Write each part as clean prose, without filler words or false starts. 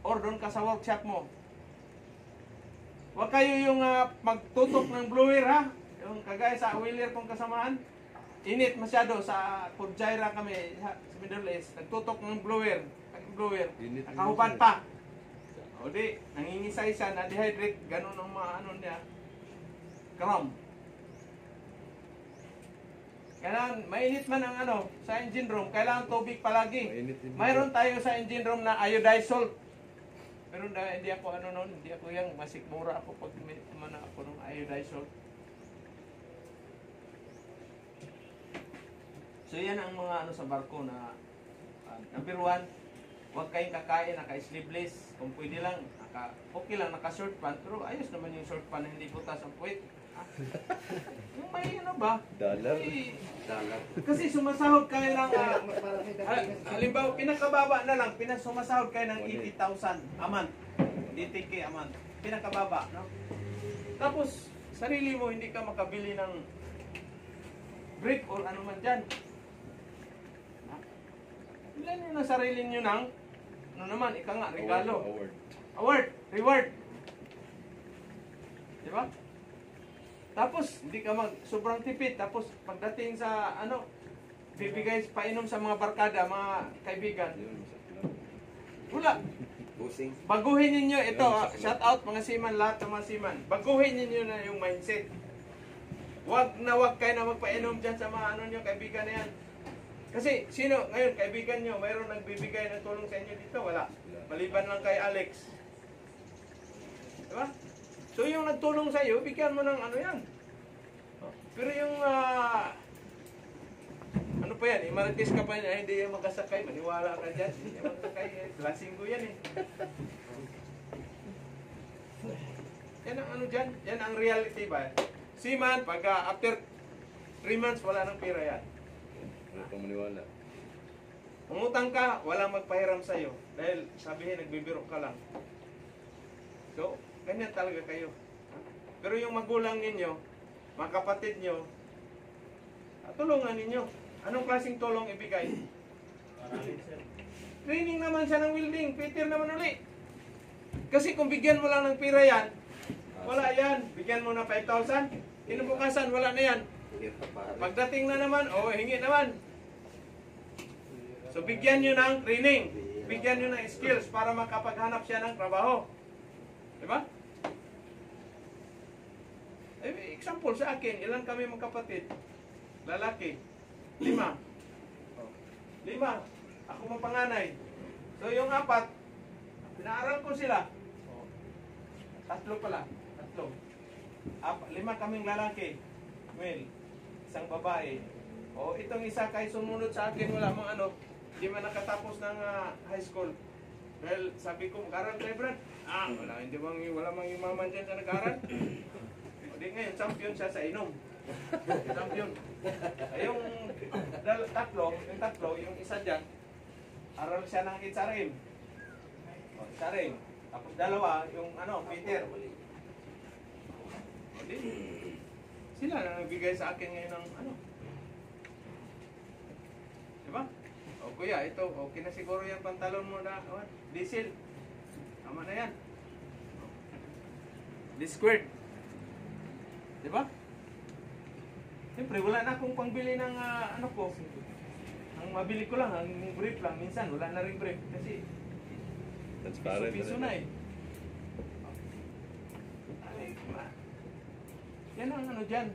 or doon ka sa workshop mo. Huwag kayo yung magtutok ng blower ha. Yung kagaya sa wheeler kong kasamahan. Init masyado sa Purjaira kami sa Middle East. Nagtutok ng blower. Nakahubad pa. O di, nangingisay siya, na-dehydrate. Ganun ang mga ano niya. Chrome. Kailangan, mainit man ang ano, sa engine room, kailangan tubig palagi. Mayroon tayo sa engine room na iodized salt. Pero hindi ako ano noon, hindi ako yung masikmura ako pag mana ako ng iodized salt. So yan ang mga ano sa barko na number 1, huwag kayong kakain naka-sleeveless. Kung pwede lang, okay lang naka-short pant, pero ayos naman yung short pant na hindi putas ang puwet. Yung may ano ba? Dollar. Kasi sumasahod kayo ng halimbawa pinakababa na lang, sumasahod kayo ng 80,000 a month. DTK a month. Pinakababa, no? Tapos sarili mo hindi ka makabili ng brick or ano man diyan. Ilan yun ang sarili nyo ng ano naman, ika nga, regalo. Reward. Di ba? Tapos, hindi ka sobrang tipid. Tapos, pagdating sa, bibigay, painom sa mga barkada, mga kaibigan. Wala. Baguhin ninyo ito. Shout out mga seaman, lahat ng mga seaman. Baguhin ninyo na yung mindset. Wag kayo na magpainom dyan sa mga nyo, kaibigan na yan. Kasi, sino, ngayon, kaibigan nyo, mayroon nagbibigay ng tulong sa inyo dito? Wala. Maliban lang kay Alex. Diba? So yung nagtulong sa iyo, bigyan mo ng ano yan. Pero yung ano pa yan, imarites ka pa yan, hindi yan magkasakay, maniwala ka dyan. Hindi yan magkasakay, lasing ko yan eh. Yan ang ano dyan, yan ang reality ba? Seaman, pag after 3 months, wala nang pera yan. Wala kang maniwala. Umutang ka, walang magpahiram sa iyo. Dahil sabihin, nagbibiro ka lang. So, ganyan talaga kayo. Pero yung magulang ninyo, mga kapatid nyo, tulungan ninyo. Anong klaseng tulong ibigay? Training naman siya ng welding. Peter naman uli. Kasi kung bigyan mo lang ng pira yan, wala yan. Bigyan mo na 5,000. Kinubukasan, wala na yan. Pagdating na naman, hingi naman. So bigyan nyo ng training. Bigyan nyo ng skills para makapaghanap siya ng trabaho. Diba? Example sa akin, ilan kami magkapatid? Lalaki. 5. 5. Ako mapanganay. So yung 4, pinaaral ko sila. 3 pala. 5 kaming lalaki. Well, isang babae. Itong isa kay sumunod sa akin, wala mang hindi man nakatapos ng high school. Well, sabi ko, mag-aral tayo, Brad. Wala mang imaman dyan sa nag-aral. Di ngayon, champion siya sa inom. Champion. Yung tatlo, yung isa dyan, aral siya ng Itzarim. Itzarim. Tapos 2, yung Peter. Sila na nagbigay sa akin ngayon ng Diba? Kuya, ito, okay na siguro yung pantalon mo na, diesel. Tama na yan. Squared. Diba? Siyempre, wala na akong pangbili ng ko. Ang mabili ko lang, ang brief lang. Minsan, wala na rin brief. Kasi, piso na eh. Yan ang dyan.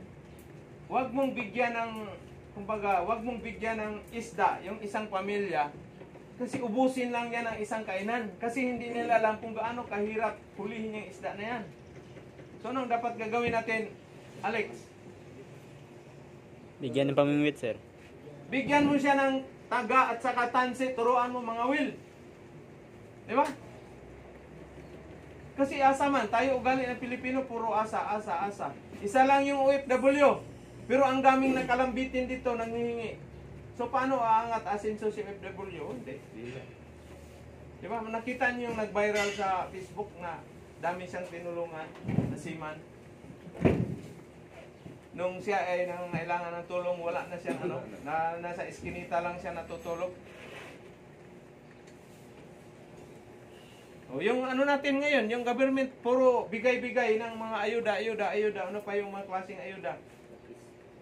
Huwag mong bigyan ng, huwag mong bigyan ng isda, yung isang pamilya. Kasi ubusin lang yan ang isang kainan. Kasi hindi nila alam kung gaano kahirap hulihin yung isda na yan. So, anong dapat gagawin natin, Alex? Bigyan ng pamimit, sir. Bigyan mo siya ng taga at saka tansi, turuan mo mga will. Di ba? Kasi asa man, tayo ugali ng Pilipino, puro asa. Isa lang yung OFW. Pero ang daming nakalambitin dito, nanghihingi. So, paano aangat asenso si OFW? Hindi. Di ba? Nakita niyo yung nag-viral sa Facebook na dami siyang tinulungan na seaman. Nung siya ay nangangailangan ng tulong, wala na siyang nasa eskinita lang siya natutulog. O yung ano natin ngayon, yung government, puro bigay-bigay ng mga ayuda, ano pa yung mga klaseng ayuda.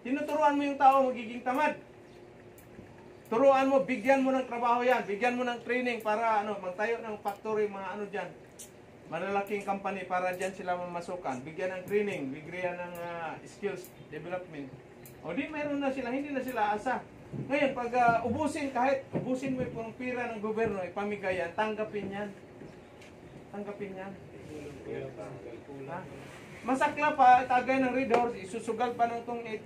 Tinuturuan mo yung tao magiging tamad. Turuan mo, bigyan mo ng trabaho yan, bigyan mo ng training para magtayo ng factory, mga ano dyan. Malalaking company para dyan sila mamasukan. Bigyan ng training, bigyan ng skills development. O di mayroon na sila, hindi na sila asa. Ngayon, pag kahit ubusin mo yung pira ng gobyerno, ipamigay yan, tanggapin yan. Tanggapin yan. Ha? Masakla pa, tagay ng Red Horse, isusugal pa ng tungit.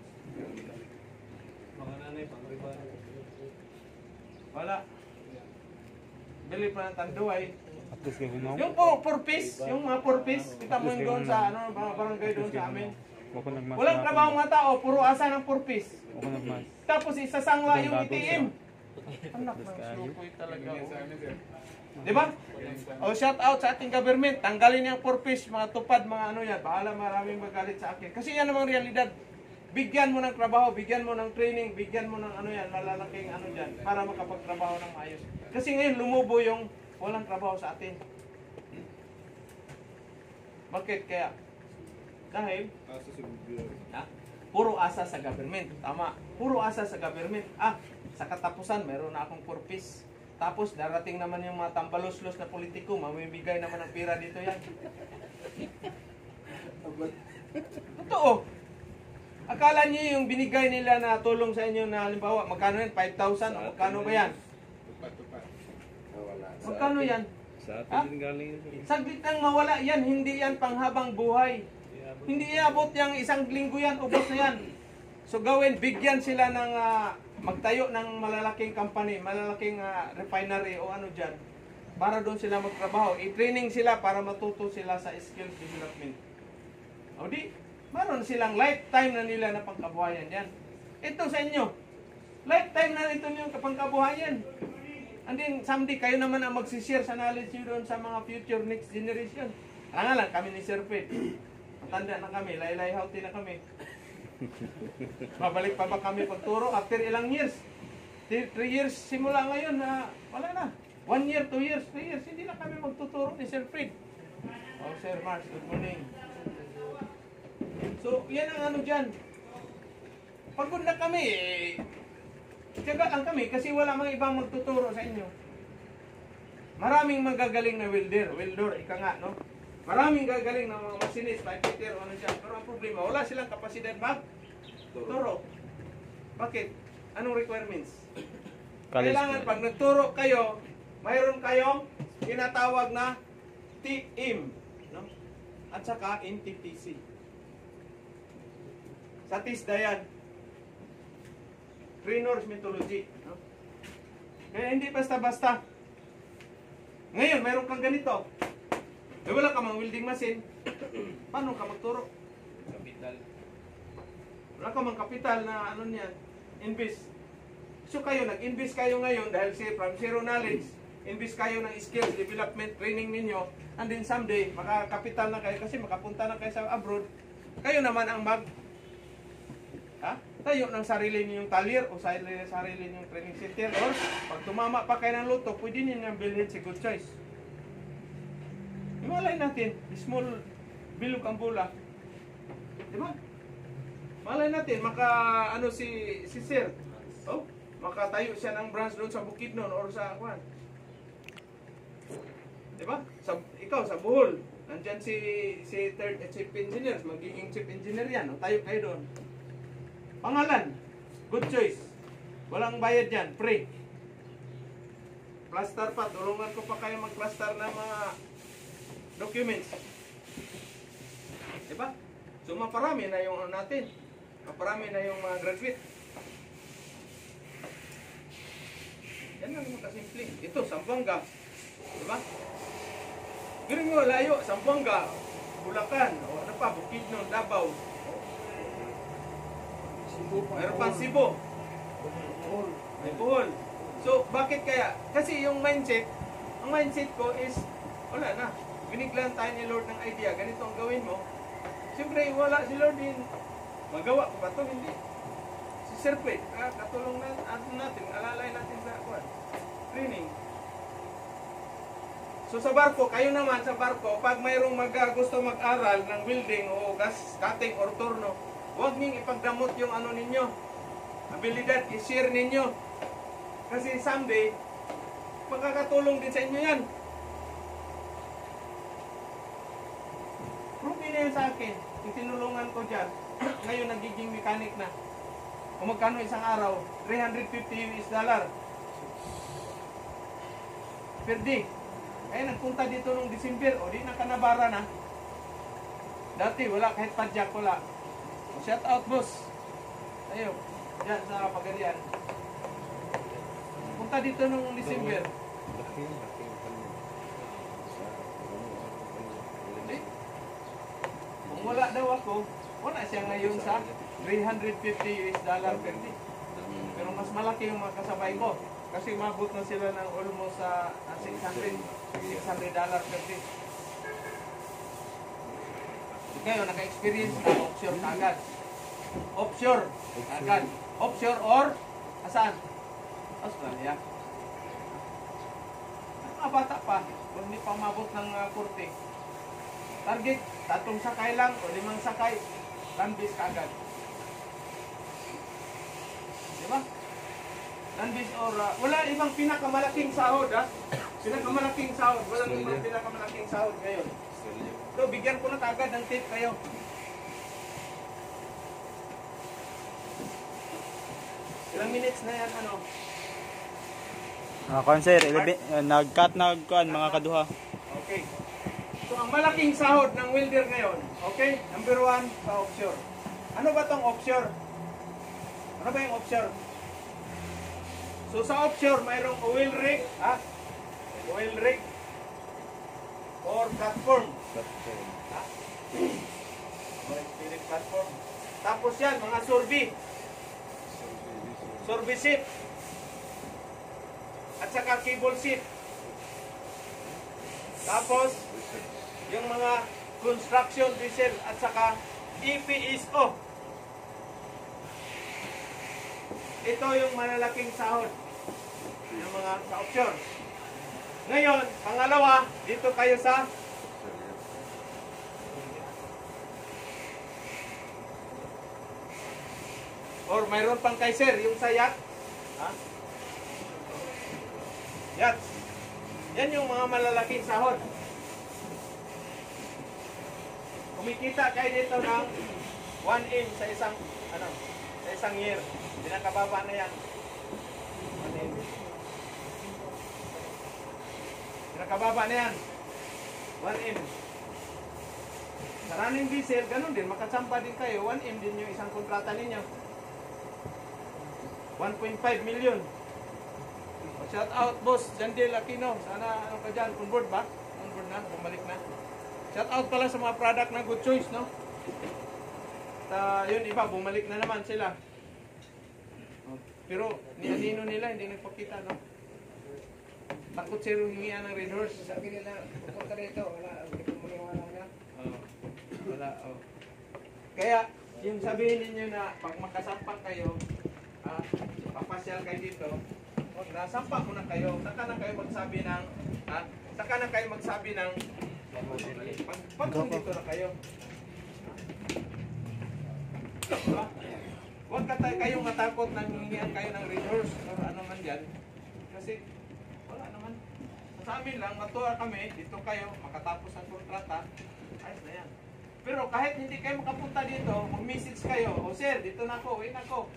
Mga nanay, pang-riba. Wala. Bili pa ng tanduay. Atus kayo no? Yung purpose, yung mga purpose, kita mo yung doon sa mga barangay doon sa amin. Wako nagmas. Walang trabaho mga tao, puro asa ng purpose. Wako nagmas. Tapos isasangla yung ITM. Anak ng sukoy talaga. Diba? O shout out sa ating government, tanggalin yung purpose, mga tupad, mga ano yan. Bahala maraming magalit sa akin. Kasi yan namang realidad. Bigyan mo ng trabaho, bigyan mo ng training, bigyan mo ng ano yan, malalaking ano dyan, para makapagtrabaho ng maayos. Kasi ngayon lumubo yung walang trabaho sa atin. Bakit kaya? Dahil puro asa sa government. Tama. Puro asa sa government. Sa katapusan, meron na akong purpose. Tapos, darating naman yung mga tambalos-los na politiko, mamimigay naman ng pira dito yan. Totoo. Akala niyo yung binigay nila na tulong sa inyo na halimbawa, magkano yan? 5,000? O magkano ba yan? Magkano yan? Sa atin din galing yun. Saglit lang mawala yan, hindi yan panghabang buhay. Hindi iabot yung isang linggo yan, ubos na yan. So gawin, bigyan sila ng magtayo ng malalaking company, malalaking refinery o ano dyan, para doon sila magtrabaho. I-training sila para matuto sila sa skills development. O di, meron silang lifetime na nila na pangkabuhayan yan. Ito sa inyo, lifetime na ito yung pangkabuhayan. And then someday kayo naman ang magsishare sa knowledge nyo doon sa mga future next generation. Nga lang kami ni Sir Fred. Matanda na kami, laylay healthy na kami. Babalik pa ba kami pagturo after ilang years? 3 years simula ngayon na wala na. 1 year, 2 years, 3 years, hindi na kami magtuturo ni Sir Fred. Oh, Sir Mars, good morning. So, yan ang ano dyan. Pagod na kami, tiyaga lang kami kasi wala mga ibang magtuturo sa inyo. Maraming magagaling na welder, ika nga, no? Maraming gagaling na mga masinis, pipefitter, ano siya. Pero ang problema, wala silang kapasidad mag-turo. Bakit? Anong requirements? Kailangan pag nagturo kayo, mayroon kayong tinatawag na TIM, no? At saka NTPC. Sa TISDA yan. Trainer's Methodology, no? Kaya hindi basta-basta. Ngayon, mayroon kang ganito. Wala ka mang welding machine, paano ka magturo? Kapital. Wala ka mang kapital na ano niyan, invest. So kayo, nag-invest kayo ngayon dahil from zero knowledge, invest kayo ng skills, development, training ninyo, and then someday, makakapital na kayo kasi makapunta na kayo sa abroad. Kayo naman ang tayo ng sarili ninyong talir o sarili ninyong training center, or pag tumama pa kayo ng luto, pwede ninyong bilhin si Good Choice. Malay natin, small bilog ang bola. Diba? Malay natin, si Sir. Oh, makatayo siya ng branch doon sa Bukidnon or sa Juan. Diba? Ikaw sa Bohol, nandyan si third chief engineer, magiging chief engineer yan. O, tayo kayo doon. Pangalan, Good Choice. Walang bayad yan, free. Plaster pa, tulungan ko pa kayo mag-plaster ng mga documents. Diba? So maparami na yung ano natin. Maparami na yung mga graduate. Yan lang yung kasimple. Ito, Zamboanga. Diba? Gano'n mo, layo, Zamboanga, Bulacan, o ano pa, Bukidnon, Davao. Mayroon pa Cebu. May Bohol. So, bakit kaya? Kasi yung mindset, ang mindset ko is, wala na. Biniglan tayo ni Lord ng idea, ganito ang gawin mo. Siyempre, wala si Lord din. Magawa ko ba ito? Hindi. Si Sir Fred, katulong natin, alalay natin sa training. So sa barko, kayo naman sa barko, pag mayroong gusto mag-aral ng welding o gas cutting or turno, huwag niyong ipagdamot yung ano ninyo, abilidad, i-share ninyo. Kasi someday, makakatulong din sa inyo yan. Prove na yan sa akin, yung tinulungan ko dyan, ngayon nagiging mechanic na. Kung magkano isang araw, $350 per day. Kaya nagpunta dito nung December, o di nakanabara na. Dati wala, kahit padyak wala. Shout out boss. Tayo, dyan sa Pagadian. Punta dito nung December. Di? Kung wala daw ako, wala siya ngayon sa $350 per day. Pero mas malaki yung mga kasabay ko. Kasi mabot na sila ng almost sa $600 per day. Ngayon, naka-experience na offshore kagad. Offshore kagad. Offshore or asan? Australia. Mga bata pa, kung hindi pa mabot ng kurte. Target, 3 sakay lang o 5 sakay. Landbase kagad. Diba? Landbase or wala ibang pinakamalaking sahod ha. Pinakamalaking sahod. Wala ibang pinakamalaking sahod ngayon. So, bigyan ko na kagad ng tip kayo. Ilang minutes na yan, ano? Sir, nag-cut mga kaduha. Okay. So, ang malaking sahod ng welder ngayon, okay? Number 1, sa offshore. Ano ba tong offshore? Ano ba yung offshore? So, sa offshore, mayroong oil rig, ha? Oil rig or platform. Ha? Oil spirit platform. Tapos yan, mga survey ship. At saka cable ship. Tapos, yung mga construction vessel at saka EPSO. Ito yung malalaking sahod ng mga sa offshore. Ngayon, pangalawa, dito kayo sa or mayroon pang kay sir, yung sa yacht. Ha? Yacht. Yan yung mga malalaking sahod. Kumikita kayo dito ng 1M sa isang sa isang year. Pinakababa na yan. 1M. Pinakababa na yan. 1M. Sa running diesel, ganun din. Makasampa din kayo. 1M din yung isang kontrata ninyo. 1.5 million. Shout out boss, Jandel Aquino. Sana ano ka dyan, on board ba? On board na, bumalik na. Shout out pala sa mga product na Good Choice, no? Yun iba, bumalik na naman sila. Pero niyanino nila, hindi nagpakita, no? Takot sila hingian ng red horse. Sabi nila, pupunta rito, wala, hindi ko maniwala na. Wala, Kaya, yung sabihin ninyo na pag makasampak kayo, papasyal kayo dito, nasampak mo na kayo, saka na kayo magsabi ng, pag dito na kayo. Diba? Huwag kayong matakot na hingian kayo ng red horse or ano man dyan. Kasi, wala naman. Sa amin lang, matuwa kami, dito kayo, makatapos ang kontrata, ayos na yan. Pero kahit hindi kayo makapunta dito, mag-message kayo, o sir, dito na ako, uwi na ako.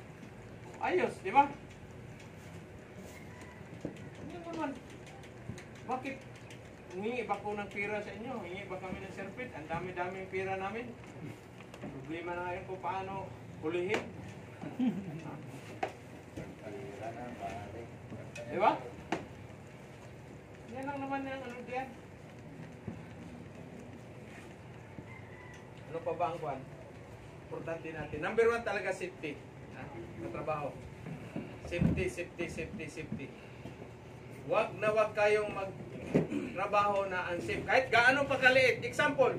Ayos, di ba? Ano naman? Bakit? Humingi ba ko ng pira sa inyo? Humingi ba kami ng serpit? Ang dami-daming pira namin. Problema na ngayon kung paano hulihin. Di ba? Yan lang naman yung ano diyan. Ano pa ba ang kwan? Importante natin. Number 1 talaga safety. Na trabaho. Safety. Wag kayong magtrabaho na unsafe. Kahit gaano pa kaliit. Example,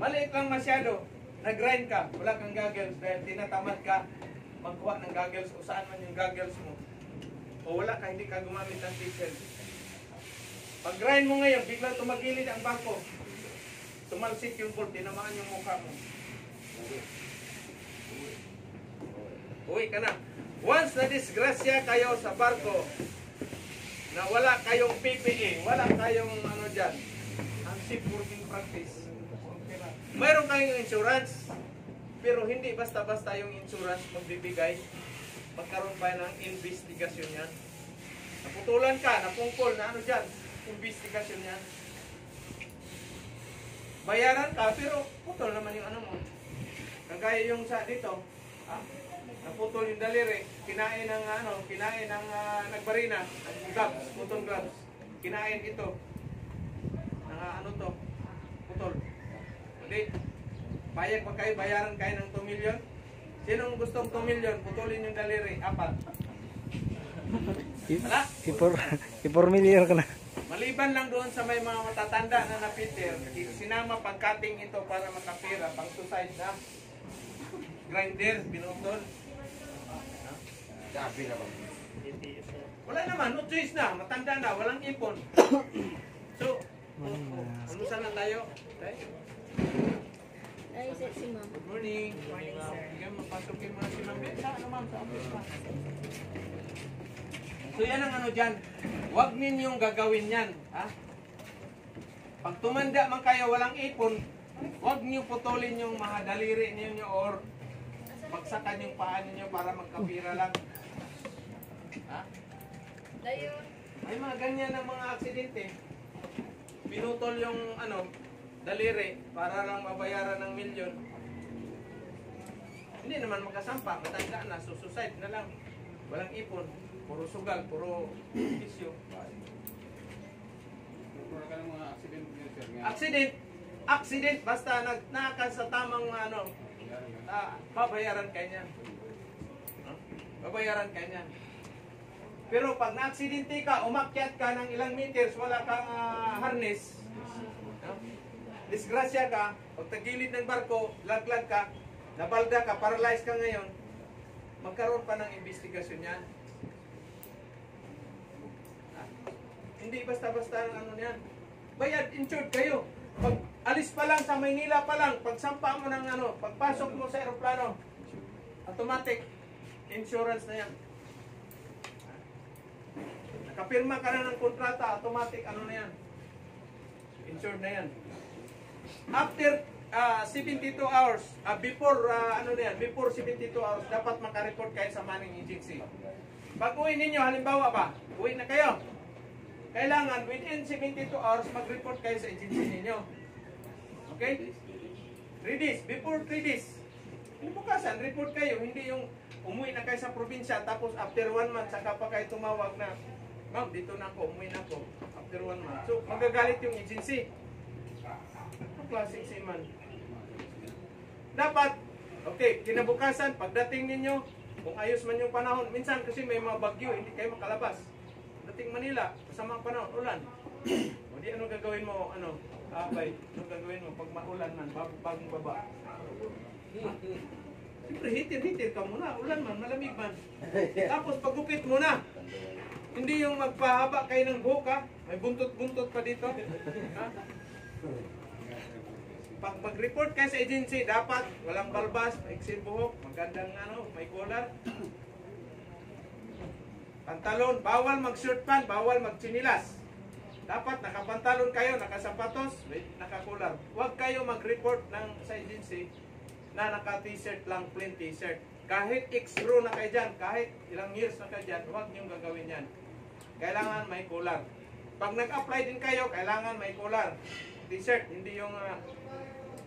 maliit lang masyado. Nag-grind ka, wala kang goggles dahil tinatamad ka magkuha ng goggles o saan man yung goggles mo. O wala ka, hindi ka gumamit ng t-shirt. Pag grind mo ngayon, biglang tumagilid ang bangko. Tumalsik yung bolt, tinamaan yung mukha mo. Uwi ka na. Once na disgrasya kayo sa barko, na wala kayong PPE, wala kayong ano dyan, ang shipboarding practice. Mayroon kayong insurance, pero hindi basta-basta yung insurance magbibigay. Magkaroon pa ng investigasyon yan. Naputulan ka, napungkol na ano dyan, investigasyon yan. Bayaran ka, pero putol naman yung ano mo. Kagaya yung sa dito, naputol yung daliri, kinain ng nagbarina, gloves, putol gloves. Kinain ito. Ano to? Putol. Hindi. Bayag pa kayo, bayaran kayo ng 2 million. Sinong gustong 2 million, putulin yung daliri, 4. Wala? I-4 ka na. Maliban lang doon sa may mga matatanda na napiter, sinama pag-cutting ito para makapira, pang suicide na. Grinder, binutol. Sabi na ba? Wala naman, no choice na, matanda na, walang ipon. So, ano sana tayo? Okay? Ay, si ma'am. Good morning. Good morning, sir. Sige, mapasukin mo na si ma'am. Sa ano ma'am, sa office pa. So yan ang ano dyan. Huwag ninyong gagawin yan. Ha? Pag tumanda man kayo, walang ipon, huwag niyo putulin yung mga daliri ninyo or bagsakan yung paa ninyo para magkapira lang. Ha? May mga ganyan ng mga aksidente. Pinutol yung daliri para lang mabayaran ng milyon. Hindi naman makasampa, matanda na, suicide na lang. Walang ipon, puro sugal, puro bisyo. Accident, basta nagnaka sa tamang babayaran ka niyan. Babayaran ka niyan. Pero pag na-aksidente ka, umakyat ka ng ilang meters, wala kang harness, disgrasya ka, pag tagilid ng barko, laglag ka, nabalda ka, paralyzed ka ngayon, magkaroon pa ng investigasyon yan. Hindi basta-basta ang yan. Bayad, insured kayo. Pag alis pa lang sa Maynila pa lang, pag sampa mo ng pagpasok mo sa aeroplano, automatic, insurance na yan. Nakapirma ka na ng kontrata, automatic, na yan. Insured na yan. After 72 hours, before 72 hours, dapat makareport kayo sa manning agency. Pag uwi ninyo, halimbawa ba, uwi na kayo. Kailangan within 72 hours mag-report kayo sa agency ninyo. Okay? 3 days, before 3 days. Bukasan, report kayo, hindi yung umuwi na kayo sa probinsya, tapos after 1 month, saka pa kayo tumawag na, ma'am, dito na ako, umuwi na ako, after 1 month. So, magagalit yung agency. Klaseng seaman. Dapat, okay, kinabukasan, pagdating ninyo, kung ayos man yung panahon, minsan kasi may mga bagyo, hindi kayo makalabas. Dating Manila, kasama ang panahon, ulan. O di ano gagawin mo, abay, ano gagawin mo pag maulan man, bagong baba. Siyempre, hitir-hitir ka muna, ulan man, malamig man. Tapos pagupit mo na. Hindi yung magpahaba kayo ng buhok, ha? May buntot-buntot pa dito. Ha? Pag mag-report kayo sa agency, dapat walang balbas, maiksin buhok, magandang may collar. Pantalon, bawal mag-shirt pant, bawal mag-chinilas. Dapat nakapantalon kayo, nakasapatos, naka-collar. Huwag kayo mag-report sa agency na naka-t-shirt lang, plain t-shirt. Kahit X-row na kayo dyan, kahit ilang years na kayo dyan, huwag niyong gagawin yan. Kailangan may collar. Pag nag-apply din kayo, kailangan may collar. T-shirt, hindi yung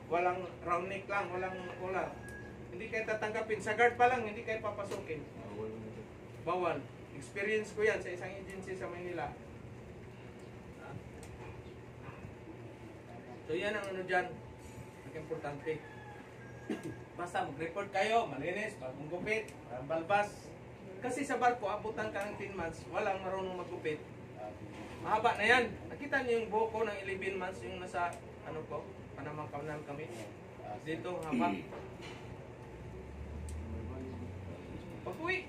walang round neck lang, walang collar. Hindi kayo tatanggapin. Sa guard pa lang, hindi kayo papasukin. Bawal. Experience ko yan sa isang agency sa Manila. So yan ang dyan. Importante. Basta mag-report kayo, malinis, maggupit, balbas. Kasi sa barko, abutan ka ng 10 months, walang marunong maggupit. Mahaba na yan. Nakita niyo yung buhok ko ng 11 months, yung nasa, Panama Canal kami. Dito, haba. Pag-uwi,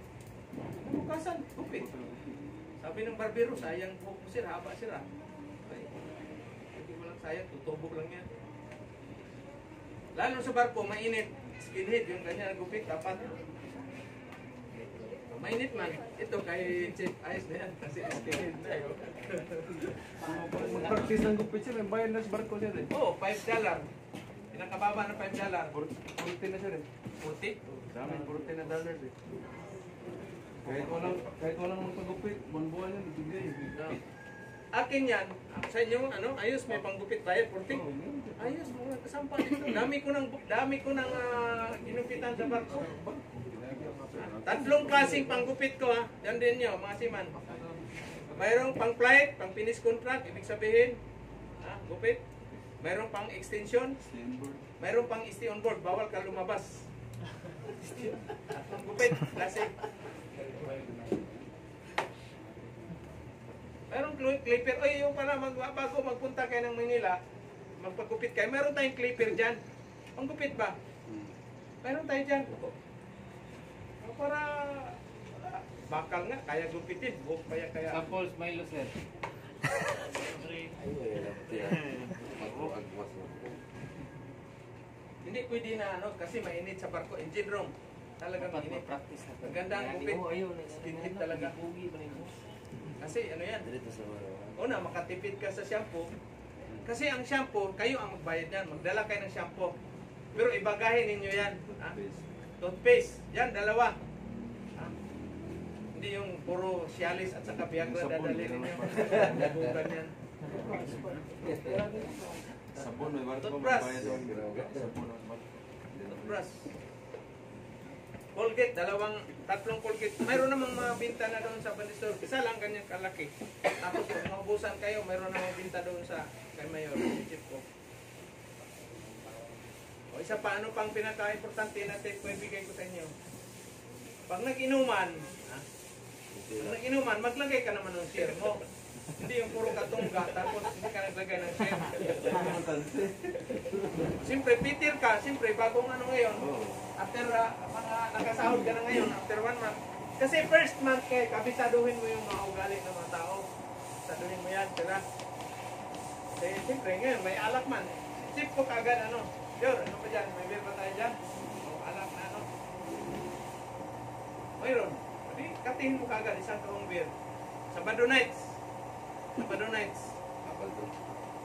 bukasan, gupit. Sabi ng barbero, sayang buhok mo sir, haba sir. sayang, tutubo lang yan. Lalo sa barko, mainit. Skinhead, yung kanya gupit, dapat. Mainit man. Ito kay Chief, ayos na yan. Kasi skinhead na yun. Mag-practice ng gupit sir, may bayad na sa barko sir eh. Oo, $5. Pinakababa ng $5. 40 na sir eh. 40? Sa amin, $40 eh. Kahit walang magpagupit, buwan-buwan yan, ibigay. No. Akin yan, sa inyo, ano, ayos, may panggupit bayad, 40. Ayos, mga kasampa dito. Dami ko nang ginupitan sa barko. Tatlong klaseng panggupit ko ha. Yan din nyo, mga siman. Mayroong pang flight, pang finish contract, ibig sabihin, gupit. Mayroong pang extension. Mayroong pang stay on board, bawal ka lumabas. Tatlong gupit, klaseng. Mayroong clipper. Oy, yung pala, bago magpunta kayo ng Manila, magpagupit kayo, meron tayong clipper dyan. Panggupit ba? Meron tayo dyan. Para bakal nga, kaya gupitin. Buhok kaya. Samples, Milo sir. Hindi pwede na ano, kasi mainit sa barko. Engine room. Talagang mainit. Maganda ang gupit. Skinhead talaga. Kasi ano yan? Una, makatipid ka sa shampoo. Kasi ang shampoo, kayo ang magbayad yan. Magdala kayo ng shampoo. Pero ibagahin ninyo yan. Toothpaste. Yan, dalawa. Hindi yung puro Cialis at saka Viagra dadali ninyo. Nabugan yan. Sabon, may barko Toothbrush. magbayad doon. Toothbrush. Colgate, tatlong Colgate. Mayroon namang mga binta na doon sa Bandistor. Isa lang ganyan kalaki. Tapos kung maubusan kayo, mayroon namang binta doon sa kay Mayor, Chief ko. O isa pa, ano pang pinaka-importante natin kung ibigay ko sa inyo? Pag nag-inuman, maglagay ka naman ng share mo. Hindi yung puro katungga, tapos hindi ka naglagay ng share. Siyempre, Peter ka, siyempre, bagong ano ngayon, after mga nakasahod ka na ngayon, after 1 month. Kasi first month kay kabisaduhin mo yung mga ugali ng mga tao. Saduhin mo yan, sila. Eh, siyempre, ngayon, may alak man. Sip ko kagad, ano, Yor, ano pa dyan? May beer ba tayo dyan? O, alak na, ano? Mayroon. Hindi, katihin mo kagad, isang kahong beer. Sabado nights.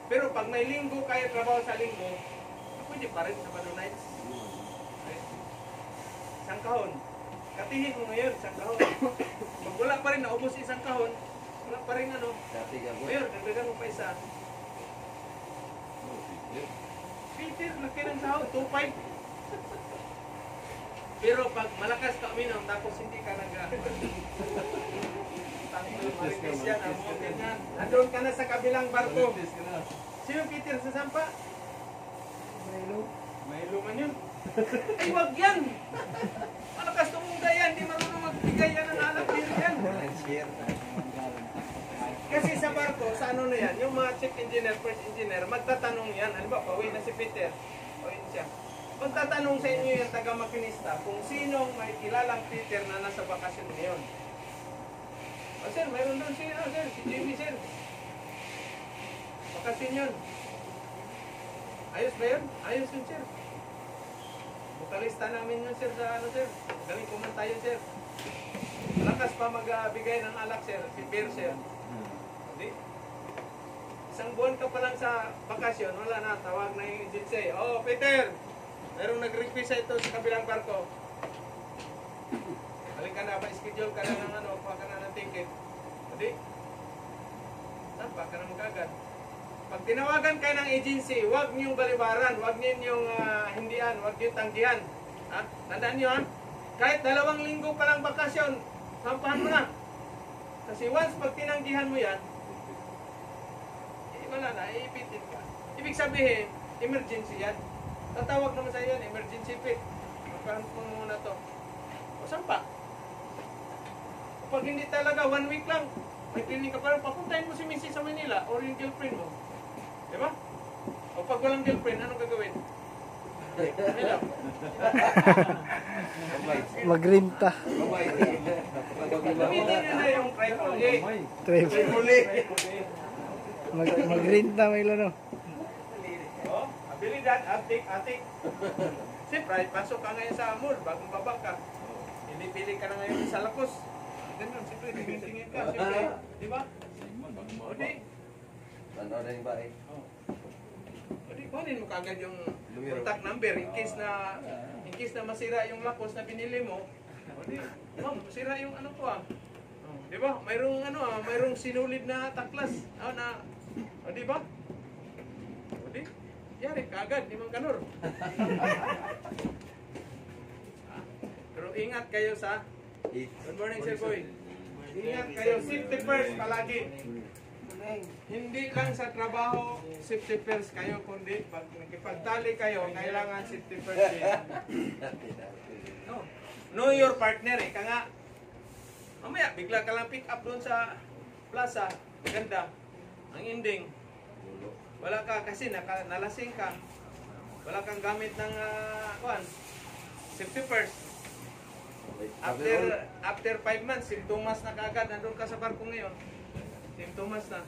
Pero pag may linggo, kaya trabaho sa linggo, pwede pa rin Sabado nights. Okay. Isang kahon. Katihin mo ngayon, isang kahon. Pag wala pa rin, naubos isang kahon, wala pa rin ano. Ngayon, nagdagan mo pa isa. Peter, laki ng sahod, 2.5. Pero pag malakas ka uminom, tapos hindi ka marites yan, amotin yan. Nandun ka na sa kabilang barko. Sino Peter sa sampa? Milo man yun. Ay, wag yan! Malakas tumuga yan, di marunong magbigay yan ng alak din yan. Kasi sa barko, sa ano na yan, yung mga chief engineer, first engineer, magtatanong yan. Ano ba, pauwi na si Peter. Pauwi siya. Magtatanong sa inyo yung taga-makinista kung sinong may kilalang Peter na nasa bakasyon ngayon. O sir, mayroon doon si Jimmy sir. Bakasyon yun. Ayos ba yun? Ayos yun sir. Bukalista namin yun sir sa ano sir. Galing kumanta yun sir. Malakas pa magbigay ng alak sir, si beer sir. Hindi. Isang buwan ka pa lang sa bakasyon, wala na, tawag na yung agency. Oh, Peter! Merong nag-request ito sa kabilang barko. Halika na, pa-schedule ka na ng ano, kuha ka na ng ticket. Hindi. Tampa ka na magagad. Pag tinawagan kayo ng agency, huwag niyong balibaran, huwag niyong hindian, huwag niyong tanggihan. Ha? Tandaan niyo ha? Kahit 2 linggo pa lang bakasyon, sampahan mo na. Kasi once pag tinanggihan mo yan, wala na, iipitin ka. Ibig sabihin, emergency yan. Tatawag naman sa yan, emergency pit. Magpahan mo muna to. O sampa. Pag hindi talaga, 1 week lang, may clinic ka pa rin, papuntahin mo si Mrs. sa Manila or yung girlfriend mo. Diba? O pag walang girlfriend, anong gagawin? Hello? Magrinta. Gamitin nyo na yung triple A. Triple. Triple A. Magrinta may lano. Abilidad, atik. Siyempre, pasok ka ngayon sa mall, bagong baba ka. Pili ka na ngayon sa lakos. Ganun, siyempre, tingin ka, siyempre. Di ba? O di, Ano na yung bahay? o di, kunin mo kagad yung contact number in case na masira yung lakos na binili mo. O di, ma'am, masira yung ano ko ah. Di ba? Mayroong sinulid na taklas. O di ba? O di, yari kagad, di man kanor. Pero ingat kayo sa good morning, Sir Boy. Ingat kayo, safety first palagi. Hindi lang sa trabaho, safety first kayo, kundi pag nakipagtali kayo, kailangan safety first din. No. Know your partner, ika nga. Mamaya, bigla ka lang pick up doon sa plaza, ganda. Ang ending, wala ka kasi nalasing ka. Wala kang gamit ng safety first. After 5 months, simptomas na kaagad, nandun ka sa barko ngayon. Simptomas na.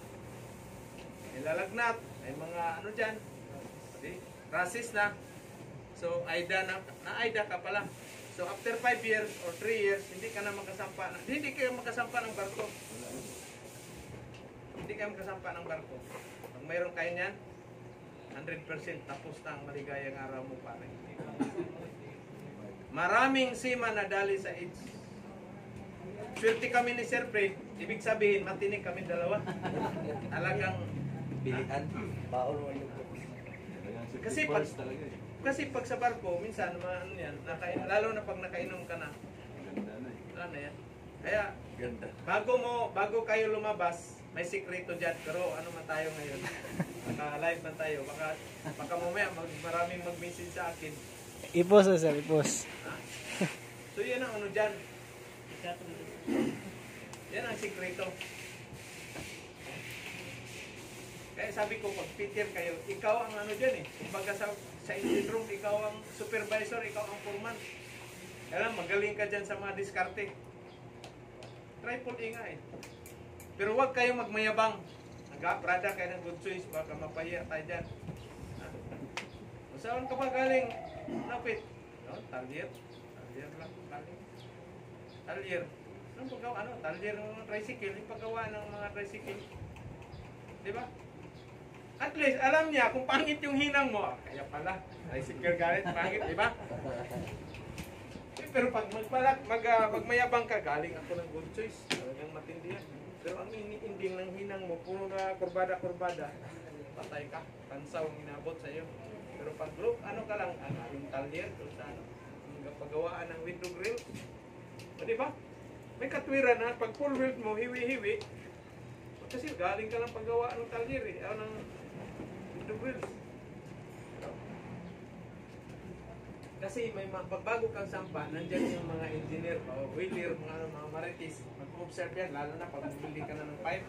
Nilalagnat, may mga ano dyan, rasis na. So, na-AIDA ka pala. So, after 5 years or 3 years, hindi kayo makasampa ng barko. Hindi kayo makasampa ng barko. Pag mayroon kayo niyan, 100% tapos na ang maligayang araw mo pare. Maraming seaman na dali sa AIDS. Swerte kami ni Sir Fred, ibig sabihin matinig kami dalawa. Talagang Pilihan. Baon mo yung kasi pag sa barko, minsan ano yan, lalo na pag nakainom ka na. Wala na yan. Kaya Ganda. bago kayo lumabas, may sikreto dyan. Pero ano man tayo ngayon? Naka-live man tayo. Baka mamaya maraming mag-message sa akin. Ipos na sir, ipos. So yan ang ano dyan. Yan ang sikreto. Kaya sabi ko, pag Peter kayo, ikaw ang ano dyan eh. Kumbaga sa engine room, ikaw ang supervisor, ikaw ang foreman. Kaya magaling ka dyan sa mga diskarte. Triple A nga eh. Pero huwag kayong magmayabang. Nag-aprada kayo ng good choice, baka mapahiya tayo dyan. Saan ka ba galing? Lapit. No? Talyer. Talyer lang. Talyer. Anong paggawa? Talyer ng mga tricycle. Yung paggawa ng mga tricycle. Di ba? At least, alam niya kung pangit yung hinang mo. Kaya pala, tricycle galit, pangit, di ba? Pero pag magmayabang ka, galing ako ng good choice. Talagang matindi yan. Pero ang iniinding ng hinang mo, puro na kurbada-kurbada, patay ka. Pansaw ang inabot sa iyo. Pero pag look, ano ka lang, yung talyer, kung sa ano, yung paggawaan ng window grill. O di ba? May katwiran na, pag full wheel mo, hiwi-hiwi, kasi galing ka lang paggawaan ng talyer eh, o ng window grill. Kasi may bago kang sampa, nandyan yung mga engineer, o wheeler, mga marites, mag-observe yan, lalo na pag bumili ka na ng pipe.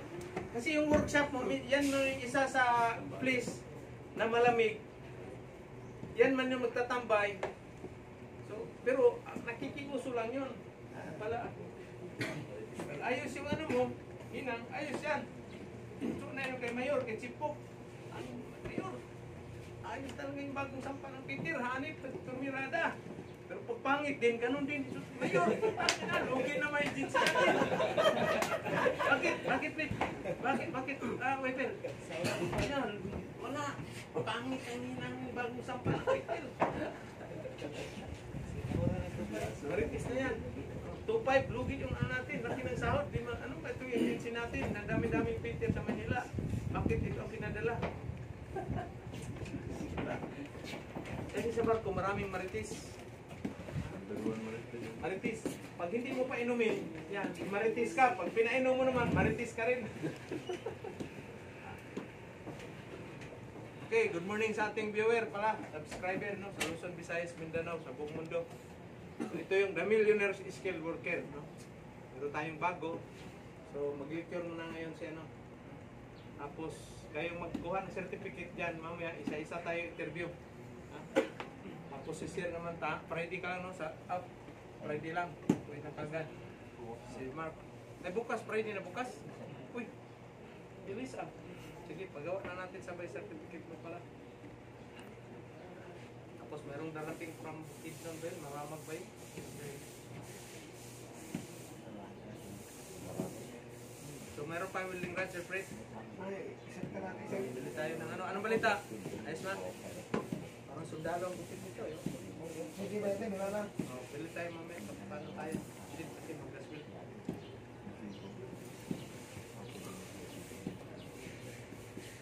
Kasi yung workshop mo, yan yung isa sa place na malamig, yan man yung magtatambay. So, pero nakikiuso lang yun. Pala, ayos yung ano mo, hinang, ayos yan. So na yung kay Mayor, kay Chipok. Ang Mayor, ayos talaga yung bagong sampa ng Peter, hanip, tumirada. Pero pag pangit din, ganun din. Mayor, lugi na may jeans natin. Bakit, Pete? Bakit? Wait, Ayan, wala. Pangit ang hinang bagong sampa ng Peter. Maritis na yan. 2.5, lugi yung ano natin. Laki ng sahod. Ano ba ito yung agency natin? Ang dami-daming Peter sa Manila. Bakit ito ang pinadala? Kasi sa barko, maraming maritis. Maritis. Pag hindi mo pa inumin, yan, maritis ka. Pag pinainom mo naman, maritis ka rin. Okay, good morning sa ating viewer pala, subscriber no, sa Luzon, Visayas, Mindanao, sa buong mundo. So, ito yung The Millionaire's Skill Worker, no? Meron tayong bago. So, mag-lecture muna ngayon siya, no? Tapos, kayong magkuha ng certificate dyan, mamaya, isa-isa tayo interview. Ha? Tapos, si-share naman Friday ka lang, no? Friday lang. Wait na kagad. Si Mark. Bukas, Friday na bukas. Uy, bilis ah. Sige, pagawa na natin sabay certificate mo pala. Tapos merong darating from Bukidnon ba yun? Maramag ba yun? So meron pa willing ride, Sir Fred? Bili tayo ng ano. Anong balita? Ayos man? Parang sundalo ang bukid nito. Eh. Bili tayo mamaya. Paano tayo? Bili kasi mag-gaswil.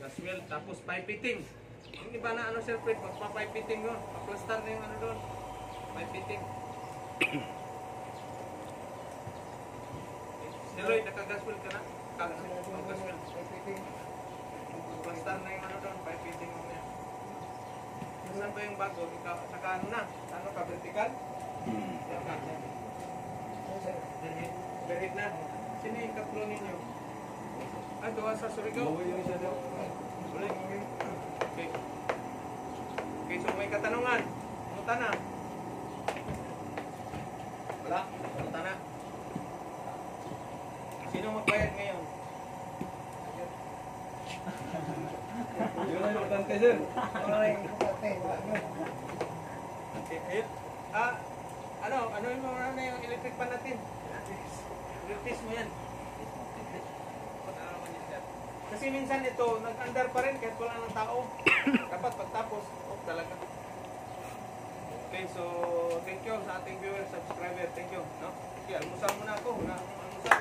Gaswil, tapos pipe fitting. Yung iba na ano, Sir Fred, magpa-pipe fitting yun. Pa-plaster na yung ano doon. Pipe fitting. Si Roy, naka-gaswil ka na? Gaswil. Plaster na yung ano doon, pipe fitting mamaya. Saan ba yung bago? Naka ano na? Ano ka, vertical? Yan ka. Berhit na. Sino yung katlo ninyo? Ah, doon sa Surigao. Ulit. Okay. Okay, so may katanungan. Pumunta na. Wala? Pumunta na. Sino magbayad ngayon? Yun ang importante, sir. Okay, ayun. Ano yung mga na yung electric pan natin? Electric mo yan. Kasi minsan ito, nag-under pa rin kahit wala ng tao. Dapat pagtapos, talaga. Okay, so thank you sa ating viewer, subscriber. Thank you. No? Okay, almusal muna ako. Almusal.